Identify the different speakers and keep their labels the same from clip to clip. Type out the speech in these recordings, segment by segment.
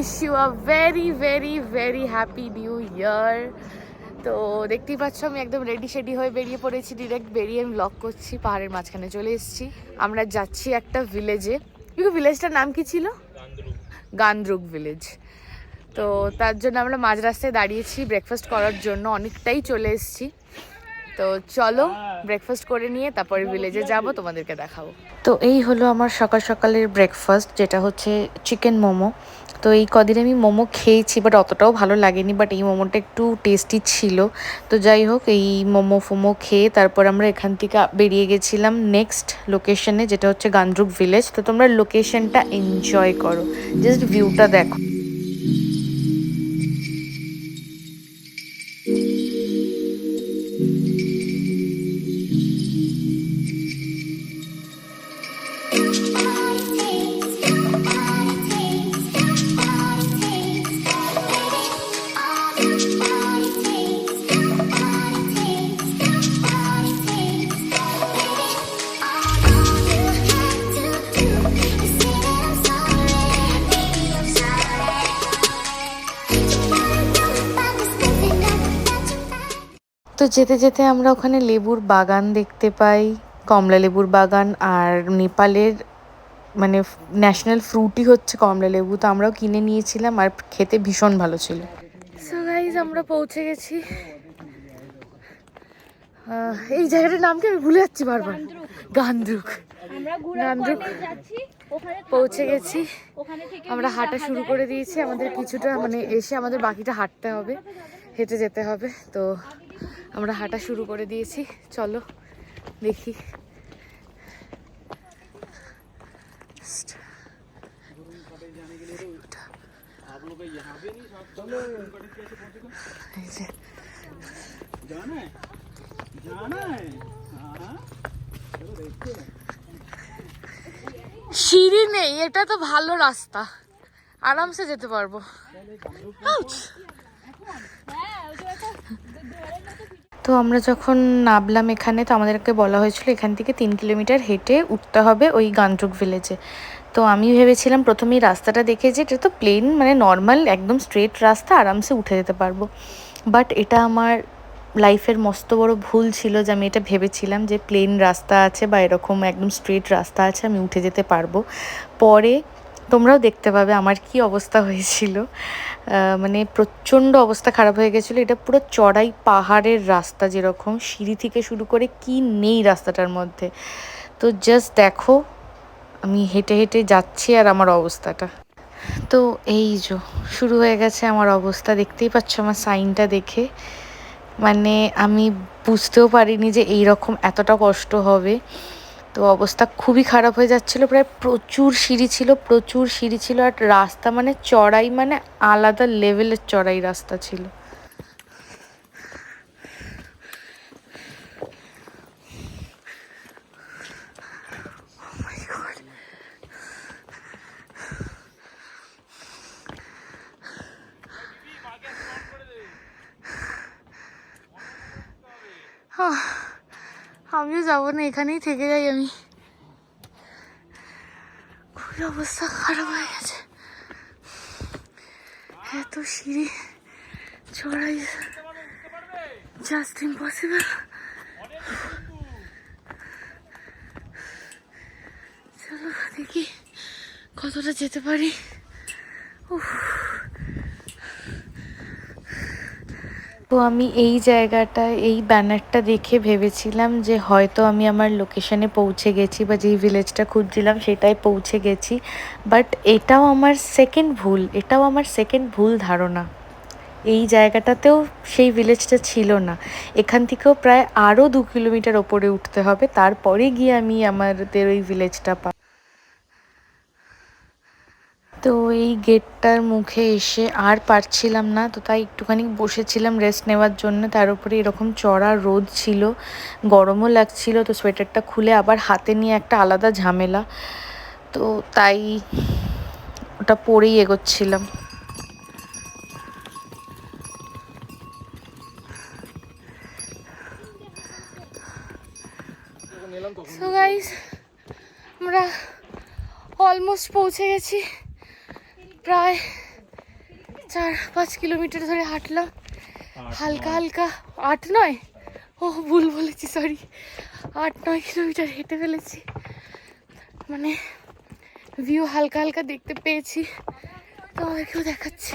Speaker 1: Wish you a very very very happy new year. তো দেখতেই পাচ্ছ আমি একদম রেডি শেডি হয়ে বেরিয়ে পড়েছি, ডিরেক্ট বেরিয়ে আমি ব্লগ করছি। পাহাড়ের মাঝখানে চলে এসেছি, আমরা যাচ্ছি একটা ভিলেজে। কিন্তু ভিলেজটার নাম কি ছিল? গান্দ্রুক ভিলেজ। তো তার জন্য আমরা মাঝ রাস্তায় দাঁড়িয়েছি ব্রেকফাস্ট করার জন্য, অনেকটাই চলে এসেছি। তো চলো ব্রেকফাস্ট করে নিয়ে তারপরে ভিলেজে যাব, তোমাদেরকে দেখাবো। তো এই হলো আমার সকাল সকালের ব্রেকফাস্ট, যেটা হচ্ছে চিকেন মোমো। তো এই কদিন আমি মোমো খেয়েছি, বাট অতটাও ভালো লাগেনি, বাট এই মোমোটা একটু টেস্টি ছিল। তো যাই হোক, এই মোমো ফোমো খেয়ে তারপর আমরা এখান থেকে বেরিয়ে গেছিলাম নেক্সট লোকেশনে, যেটা হচ্ছে গান্দ্রুক ভিলেজ। তো তোমরা লোকেশনটা এনজয় করো, জাস্ট ভিউটা দেখো। তো যেতে যেতে আমরা ওখানে লেবুর বাগান দেখতে পাই, কমলা লেবুর বাগান। আর নেপালের মানে ন্যাশনাল ফ্রুটই হচ্ছে কমলা লেবু। তো আমরাও কিনে নিয়েছিলাম, আর খেতে ভীষণ ভালো ছিল। সো গাইজ, আমরা পৌঁছে গেছি। এই জায়গাটার নাম কি আমি ভুলে যাচ্ছি বারবার। গান্দ্রুক। গান্দ্রুক পৌঁছে গেছি। আমরা হাঁটা শুরু করে দিয়েছি, আমাদের কিছুটা মানে এসে আমাদের বাকিটা হাঁটতে হবে, হেঁটে যেতে হবে। তো আমরা হাঁটা শুরু করে দিয়েছি, চলো দেখি। সিঁড়ি নেই, এটা তো ভালো রাস্তা, আরামসে যেতে পারবো। তো আমরা যখন নামলাম এখানে, তো আমাদেরকে বলা হয়েছিল এখান থেকে 3 কিলোমিটার হেঁটে উঠতে হবে ওই গান্দ্রুক ভিলেজে। তো আমি ভেবেছিলাম প্রথমেই রাস্তাটা দেখে যে এটা তো প্লেন মানে নর্মাল একদম স্ট্রেট রাস্তা, আরামসে উঠে যেতে পারবো। বাট এটা আমার লাইফের মস্ত বড় ভুল ছিল যে আমি এটা ভেবেছিলাম যে প্লেন রাস্তা আছে বা এরকম একদম স্ট্রেট রাস্তা আছে, আমি উঠে যেতে পারবো। পরে তোমরাও দেখতে পাবে আমার কি অবস্থা হয়েছিল। মানে প্রচণ্ড অবস্থা খারাপ হয়ে গেছিলো। এটা পুরো চড়াই পাহাড়ের রাস্তা, যেরকম সিঁড়ি থেকে শুরু করে কি নেই রাস্তাটার মধ্যে। তো জাস্ট দেখো আমি হেঁটে হেঁটে যাচ্ছি আর আমার অবস্থাটা। তো এই যে শুরু হয়ে গেছে আমার অবস্থা, দেখতেই পাচ্ছ আমার সাইনটা দেখে। মানে আমি বুঝতেও পারিনি যে এইরকম এতটা কষ্ট হবে। তো অবস্থা খুবই খারাপ হয়ে যাচ্ছিলো, প্রায় প্রচুর সিঁড়ি ছিল আর রাস্তা মানে চড়াই মানে আলাদা লেভেলের চড়াই রাস্তা ছিল। আমিও যাবো না, এখানেই থেকে যাই আমি। খুবই অবস্থা খারাপ হয়ে গেছে, এত সিঁড়ি চড়াই, জাস্ট ইম্পসিবল। চলো দেখি কতটা যেতে পারি। তো আমি এই জায়গাটায় এই ব্যানারটা দেখে ভেবেছিলাম যে হয়তো আমি আমার লোকেশনে পৌঁছে গেছি, বা যেই ভিলেজটা খুঁজছিলাম সেটাই পৌঁছে গেছি। বাট এটাও আমার সেকেন্ড ভুল ধারণা। এই জায়গাটাতেও সেই ভিলেজটা ছিল না, এখান থেকেও প্রায় আরও 2 কিলোমিটার ওপরে উঠতে হবে, তারপরে গিয়ে আমি আমাদের ওই ভিলেজটা পাই। তো এই গেটটার মুখে এসে আর পারছিলাম না, তো তাই একটুখানি বসেছিলাম রেস্ট নেওয়ার জন্য। তার উপরে এরকম চড়া রোদ ছিল, গরমও লাগছিল। তো সোয়েটারটা খুলে আবার হাতে নিয়ে একটা আলাদা ঝামেলা, তো তাই ওটা পরেই এগোচ্ছিলাম। সো গাইস, আমরা অলমোস্ট পৌঁছে গেছি, প্রায় 4-5 কিলোমিটার ধরে হাঁটলাম হালকা হালকা। 8-9, ও ভুল বলেছি, সরি, 8-9 কিলোমিটার হেঁটে ফেলেছি। মানে ভিউ হালকা হালকা দেখতে পেয়েছি, তোমাদেরকেও দেখাচ্ছি।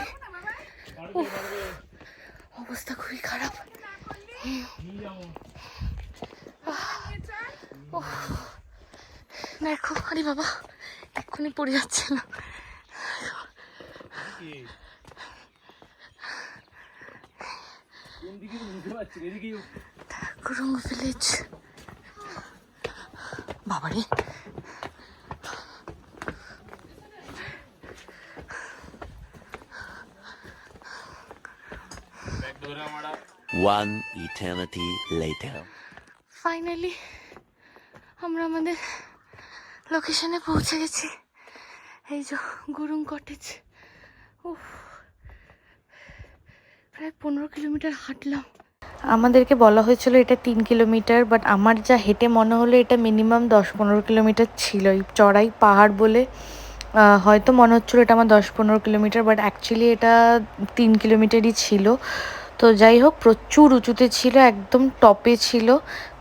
Speaker 1: অবস্থা খুবই খারাপ। দেখো, আরে বাবা, এক্ষুনি পড়ে যাচ্ছিল। গুরুং ভিলেজ, বাবারে।
Speaker 2: One eternity later.
Speaker 1: ফাইনালি আমরা আমাদের লোকেশনে পৌঁছে গেছি। এই যে গুরুং কটেজ। উফ, প্রায় 15 কিলোমিটার হাঁটলাম। আমাদেরকে বলা হয়েছিল এটা 3 কিলোমিটার, বাট আমার যা হেঁটে মনে হলো এটা মিনিমাম 10-15 কিলোমিটার ছিল। এই চড়াই পাহাড় বলে হয়তো মনে হচ্ছিলো এটা আমার 10-15 কিলোমিটার, বাট অ্যাকচুয়ালি এটা 3 কিলোমিটারই ছিল। তো যাই হোক, প্রচুর উঁচুতে ছিল, একদম টপে ছিল।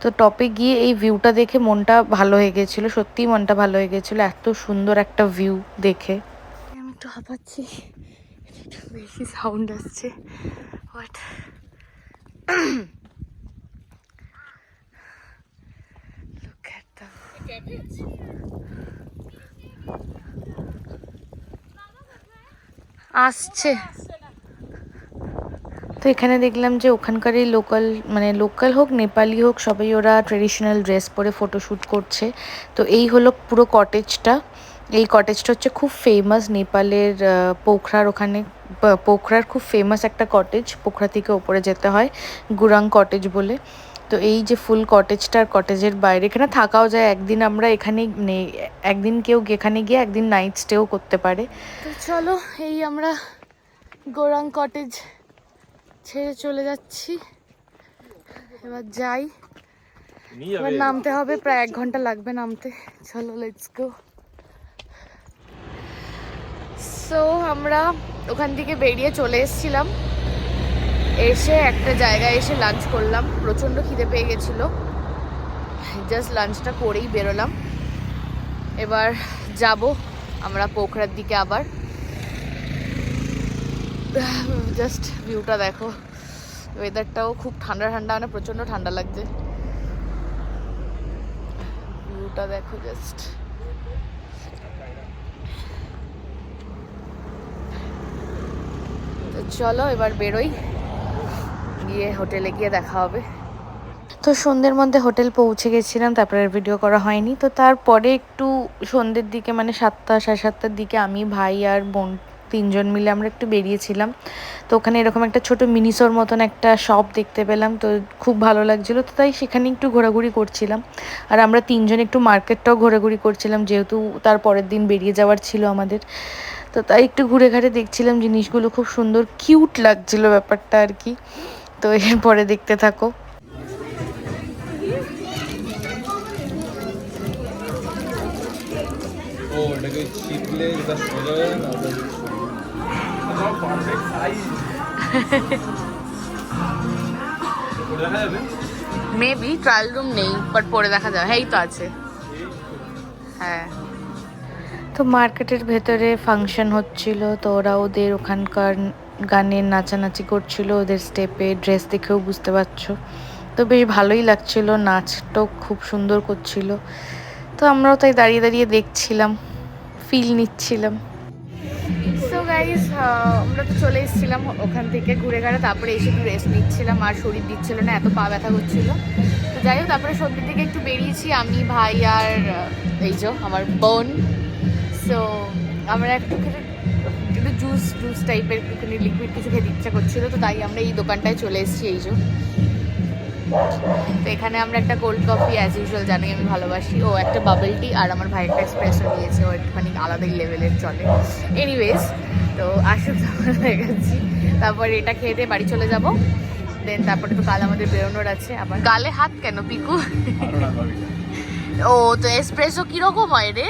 Speaker 1: তো টপে গিয়ে এই ভিউটা দেখে মনটা ভালো হয়ে গেছিলো, সত্যিই মনটা ভালো হয়ে গেছিলো, এত সুন্দর একটা ভিউ দেখে। আমি একটু হাঁপাচ্ছি, একটু বেশি সাউন্ড আসছে, বাট look at the আসছে। তো এখানে দেখলাম যে ওখানকারই লোকাল হোক নেপালি হোক, সবাই ওরা ট্রেডিশনাল ড্রেস পরে ফটোশ্যুট করছে। তো এই হলো পুরো কটেজটা। এই কটেজটা হচ্ছে খুব ফেমাস নেপালের পোখরার ওখানে। পোখরার খুব ফেমাস একটা কটেজ, পোখরা থেকে ওপরে যেতে হয়, গুরাং কটেজ বলে। তো এই যে ফুল কটেজটা, আর কটেজের বাইরে এখানে থাকাও যায়। একদিন আমরা এখানে একদিন কেউ এখানে গিয়ে একদিন নাইট স্টেও করতে পারে। তো চলো, এই আমরা গুরাং কটেজ ছেড়ে চলে যাচ্ছি। এবার যাই, এবার নামতে হবে, প্রায় 1 ঘন্টা লাগবে নামতে। চলো, লেটস গো। সো আমরা ওখান থেকে বেরিয়ে চলে এসেছিলাম। এসে একটা জায়গায় এসে লাঞ্চ করলাম, প্রচণ্ড খিদে পেয়ে গেছিলো। জাস্ট লাঞ্চটা করেই বেরোলাম। এবার যাব আমরা পোখরার দিকে আবার। জাস্ট ভিউটা দেখো, ওয়েদারটাও খুব ঠান্ডা ঠান্ডা, মানে প্রচণ্ড ঠান্ডা লাগছে। ভিউটা দেখো জাস্ট। তো চলো এবার বেরোই, গিয়ে হোটেলে গিয়ে দেখা হবে। তো সন্ধ্যের মধ্যে হোটেল পৌঁছে গেছিলাম, তারপরে ভিডিও করা হয়নি। তো তারপরে একটু সন্ধ্যের দিকে, মানে 7টা 7:30টার দিকে আমি, ভাই আর বোন 3জন মিলে আমরা একটু বেরিয়েছিলাম। তো ওখানে এরকম একটা ছোট মিনিসোর মতন একটা শপ দেখতে পেলাম, তো খুব ভালো লাগছিলো। তো তাই সেখানে একটু ঘোরাঘুরি করছিলাম। আর আমরা 3জন একটু মার্কেটটাও ঘোরাঘুরি করছিলাম, যেহেতু তার পরের দিন বেরিয়ে যাওয়ার ছিল আমাদের। তো তাই একটু ঘুরে ঘাড়ে দেখছিলাম জিনিসগুলো, খুব সুন্দর কিউট লাগছিল ব্যাপারটা আর কি। তো এরপরে দেখতে থাকো।
Speaker 3: এটাকে চিপলে যেটা সোজা হয় না, পারফেক্ট সাইজ দেখা যাবে।
Speaker 1: মেবি ট্রায়াল রুম নেই, বাট পরে দেখা যাবে। হ্যাঁ, এই তো আছে। হ্যাঁ, তো মার্কেটের ভেতরে ফাংশন হচ্ছিল, তো ওরা ওদের ওখানকার গানের নাচানাচি করছিল, ওদের স্টেপে ড্রেস দেখেও বুঝতে পারছো। তো বেশ ভালোই লাগছিল, নাচটাও খুব সুন্দর করছিল। তো আমরাও তাই দাঁড়িয়ে দাঁড়িয়ে দেখছিলাম, ফিল নিচ্ছিলাম। সো গাইজ, আমরা তো চলে এসেছিলাম ওখান থেকে ঘুরে ঘাড়ে, তারপরে এসে একটু রেস্ট নিচ্ছিলাম, আর শরীর দিচ্ছিল না, এত পা ব্যথা করছিল। তো যাই হোক, তারপরে সন্ধ্যের দিকে একটু বেরিয়েছি আমি, ভাই আর এই যে আমার বোন। সো আমরা একটু জুস টাইপের একটুখানি লিকুইড কিছু খেতে ইচ্ছা করছিল, তো তাই আমরা এই দোকানটায় চলে এসেছি। এই যে, তো এখানে আমরা একটা কোল্ড কফি অ্যাজ ইউজুয়াল, জানি আমি ভালোবাসি, ও একটা বাবল টি, আর আমার ভাই একটা এক্সপ্রেসো নিয়েছে, ও একটুখানি আলাদাই লেভেলের চলে। এনিওয়েজ, তো আসুক দেখাচ্ছি। তারপর এটা খেয়ে দিয়ে বাড়ি চলে যাব। দেন তারপরে তো কাল আমাদের বেরোনোর আছে আবার। গালে হাত কেন পিকু? ও তো এক্সপ্রেসো কিরকম হয় রে?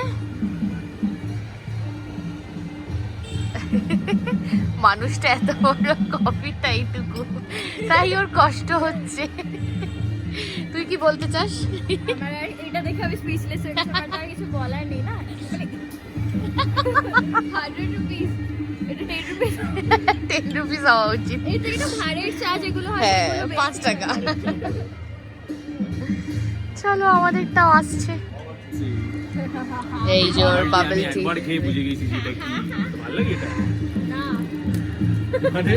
Speaker 1: মানুষটা এত বড় কফিটা এইটুকু, তাই ওর কষ্ট হচ্ছে। তুই কি বলতে চাস?
Speaker 4: আমার আর এটা দেখে আমি স্পিচলেস হয়ে গেছি, আমার আর কিছু বলার নেই না। 100 রুপিস, এটা 10 রুপিস,
Speaker 1: 10 রুপিস হওয়া উচিত।
Speaker 4: এই তো এটা ভাড়ের চার্জ, এগুলো হয়
Speaker 1: হ্যাঁ,
Speaker 4: এগুলো বেশি।
Speaker 1: 5 টাকা। চলো আমাদেরটাও আসছে। এই যে ওর বাবল টি।
Speaker 3: একবার খেয়ে বুঝে গেছি এটা কি ভালো লাগে এটা
Speaker 4: না,
Speaker 3: মানে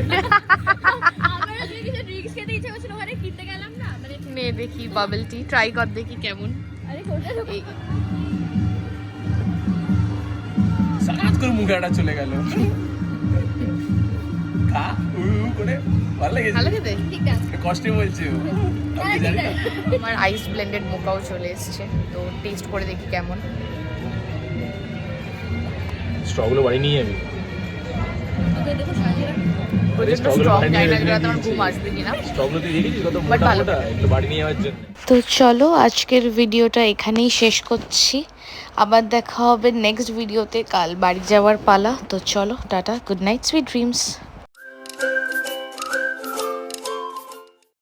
Speaker 4: আমার আসলে কিছু ড্রিঙ্কস খেতে ইচ্ছে করছিল, ওখানে কিনতে গেলাম না, মানে
Speaker 1: নে দেখি বাবল টি, ট্রাই কর দেখি কেমন।
Speaker 4: আরে কোনটা ঢোকা?
Speaker 1: এই
Speaker 3: সারাত করে মুখে আটা চলে গেল খা করে ভালো লাগে
Speaker 1: ভালো খেতে।
Speaker 4: ঠিক আছে,
Speaker 3: কষ্টে বলছে ও। আমি জানি না
Speaker 1: আমার আইস ব্লেন্ডেড মোকাও চলে এসেছে, তো টেস্ট করে দেখি কেমন।
Speaker 3: স্ট্রগুলো বাড়ি নিয়ে যাবি
Speaker 4: ওকে দেখো সাজিয়ে রাখো।
Speaker 1: প্রচন্ড
Speaker 3: স্ট্রগুলো
Speaker 1: স্ট্রং,
Speaker 3: বাড়ি
Speaker 1: জানি
Speaker 3: নিয়ে
Speaker 1: না
Speaker 3: রেখে
Speaker 1: তোমার
Speaker 3: দিয়েছি।
Speaker 1: ঘুম আসবে কিনা।
Speaker 3: স্ট্রগুলো তুই দেখেছিস কত
Speaker 1: But
Speaker 3: মোটা
Speaker 1: ভালো।
Speaker 3: মোটা এগুলো বাড়ি নিয়ে যাওয়ার জন্য।
Speaker 1: তো চলো আজকের ভিডিওটা এখানেই শেষ করছি, আবার দেখা হবে নেক্সট ভিডিওতে। কাল বাড়ি যাওয়ার পালা। তো চলো tata, good night, sweet dreams.